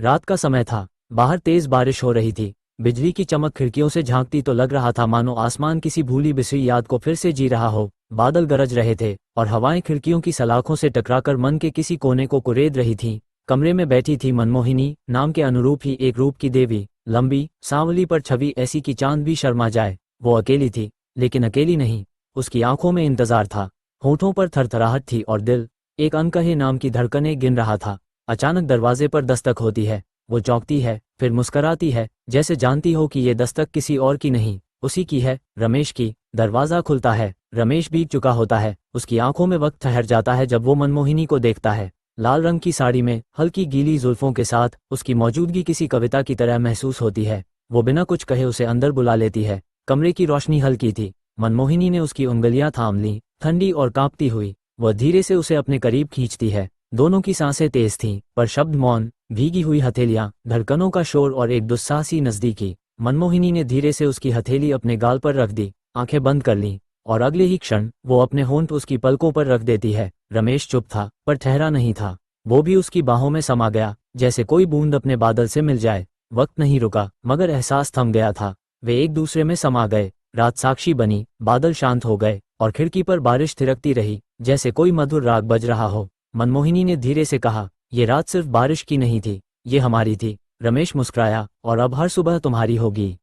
रात का समय था, बाहर तेज बारिश हो रही थी। बिजली की चमक खिड़कियों से झांकती तो लग रहा था मानो आसमान किसी भूली बिसरी याद को फिर से जी रहा हो। बादल गरज रहे थे और हवाएं खिड़कियों की सलाखों से टकराकर मन के किसी कोने को कुरेद रही थीं। कमरे में बैठी थी मनमोहिनी, नाम के अनुरूप ही एक रूप की देवी, लंबी सांवली पर छवि ऐसी कि चांद भी शर्मा जाए। वो अकेली थी, लेकिन अकेली नहीं। उसकी आंखों में इंतजार था, होठों पर थरथराहट थी और दिल एक अनकहे नाम की धड़कनें गिन रहा था। अचानक दरवाजे पर दस्तक होती है। वो चौंकती है, फिर मुस्कराती है, जैसे जानती हो कि ये दस्तक किसी और की नहीं, उसी की है, रमेश की। दरवाज़ा खुलता है। रमेश बीत चुका होता है। उसकी आंखों में वक्त ठहर जाता है जब वो मनमोहिनी को देखता है। लाल रंग की साड़ी में, हल्की गीली जुल्फों के साथ उसकी मौजूदगी किसी कविता की तरह महसूस होती है। वो बिना कुछ कहे उसे अंदर बुला लेती है। कमरे की रोशनी हल्की थी। मनमोहिनी ने उसकी उंगलियां थाम लीं, ठंडी और कांपती हुई। वह धीरे से उसे अपने करीब खींचती है। दोनों की सांसें तेज थीं, पर शब्द मौन। भीगी हुई हथेलियां, धड़कनों का शोर और एक दुस्साहसी नज़दीकी। मनमोहिनी ने धीरे से उसकी हथेली अपने गाल पर रख दी, आंखें बंद कर लीं, और अगले ही क्षण वो अपने होंठ उसकी पलकों पर रख देती है। रमेश चुप था, पर ठहरा नहीं था। वो भी उसकी बाहों में समा गया, जैसे कोई बूंद अपने बादल से मिल जाए। वक्त नहीं रुका, मगर एहसास थम गया था। वे एक दूसरे में समा गए। रात साक्षी बनी, बादल शांत हो गए, और खिड़की पर बारिश थिरकती रही, जैसे कोई मधुर राग बज रहा हो। मनमोहिनी ने धीरे से कहा, ये रात सिर्फ बारिश की नहीं थी, ये हमारी थी। रमेश मुस्कुराया, और अब हर सुबह तुम्हारी होगी।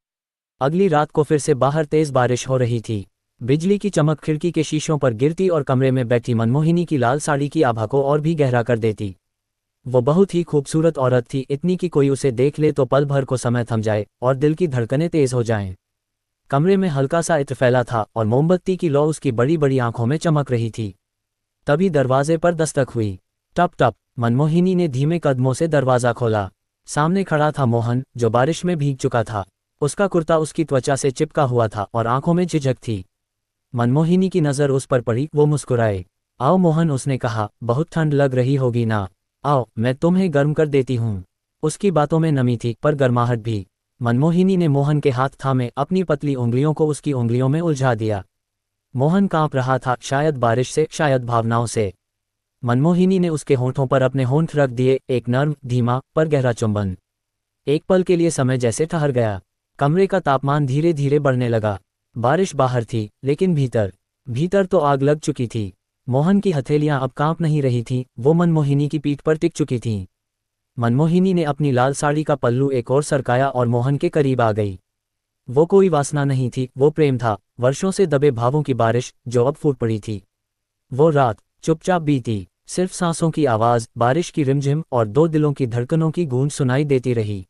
अगली रात को फिर से बाहर तेज बारिश हो रही थी। बिजली की चमक खिड़की के शीशों पर गिरती और कमरे में बैठी मनमोहिनी की लाल साड़ी की आभा को और भी गहरा कर देती। वो बहुत ही खूबसूरत औरत थी, इतनी कि कोई उसे देख ले तो पल भर को समय थम जाए और दिल की धड़कनें तेज हो जाएं। कमरे में हल्का सा इत्र फैला था और मोमबत्ती की लौ उसकी बड़ी बड़ी आंखों में चमक रही थी। तभी दरवाजे पर दस्तक हुई। टप टप। मनमोहिनी ने धीमे कदमों से दरवाज़ा खोला। सामने खड़ा था मोहन, जो बारिश में भीग चुका था। उसका कुर्ता उसकी त्वचा से चिपका हुआ था और आंखों में झिझक थी। मनमोहिनी की नज़र उस पर पड़ी। वो मुस्कुराए। आओ मोहन, उसने कहा, बहुत ठंड लग रही होगी ना? आओ, मैं तुम्हें गर्म कर देती हूँ। उसकी बातों में नमी थी, पर गर्माहट भी। मनमोहिनी ने मोहन के हाथ थामे अपनी पतली उंगलियों को उसकी उंगलियों में उलझा दिया। मोहन कांप रहा था, शायद बारिश से, शायद भावनाओं से। मनमोहिनी ने उसके होंठों पर अपने होंठ रख दिए, एक नर्म, धीमा, पर गहरा चुंबन। एक पल के लिए समय जैसे ठहर गया। कमरे का तापमान धीरे धीरे बढ़ने लगा। बारिश बाहर थी, लेकिन भीतर भीतर तो आग लग चुकी थी। मोहन की हथेलियां अब कांप नहीं रही थीं, वो मनमोहिनी की पीठ पर टिक चुकी थीं। मनमोहिनी ने अपनी लाल साड़ी का पल्लू एक और सरकाया और मोहन के करीब आ गई। वो कोई वासना नहीं थी, वो प्रेम था, वर्षों से दबे भावों की बारिश जो अब फूट पड़ी थी। वो रात चुपचाप बीती। सिर्फ सांसों की आवाज़, बारिश की रिमझिम और दो दिलों की धड़कनों की गूंज सुनाई देती रही।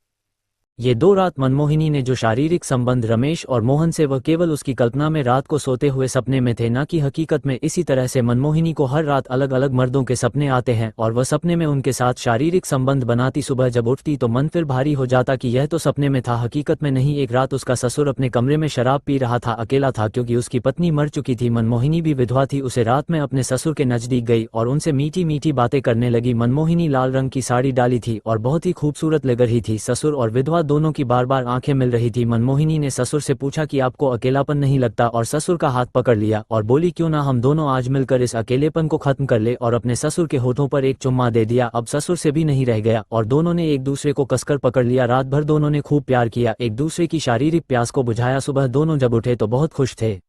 ये दो रात मनमोहिनी ने जो शारीरिक संबंध रमेश और मोहन से वह केवल उसकी कल्पना में रात को सोते हुए सपने में थे, न कि हकीकत में। इसी तरह से मनमोहिनी को हर रात अलग अलग मर्दों के सपने आते हैं और वह सपने में उनके साथ शारीरिक संबंध बनाती। सुबह जब उठती तो मन फिर भारी हो जाता कि यह तो सपने में था, हकीकत में नहीं। एक रात उसका ससुर अपने कमरे में शराब पी रहा था, अकेला था क्योंकि उसकी पत्नी मर चुकी थी। मनमोहिनी भी विधवा थी। उसे रात में अपने ससुर के नजदीक गई और उनसे मीठी मीठी बातें करने लगी। मनमोहिनी लाल रंग की साड़ी डाली थी और बहुत ही खूबसूरत लग रही थी। ससुर और विधवा दोनों की बार बार आंखें मिल रही थी। मनमोहिनी ने ससुर से पूछा कि आपको अकेलापन नहीं लगता, और ससुर का हाथ पकड़ लिया और बोली, क्यों ना हम दोनों आज मिलकर इस अकेलेपन को खत्म कर ले, और अपने ससुर के होठों पर एक चुम्मा दे दिया। अब ससुर से भी नहीं रह गया और दोनों ने एक दूसरे को कसकर पकड़ लिया। रात भर दोनों ने खूब प्यार किया, एक दूसरे की शारीरिक प्यास को बुझाया। सुबह दोनों जब उठे तो बहुत खुश थे।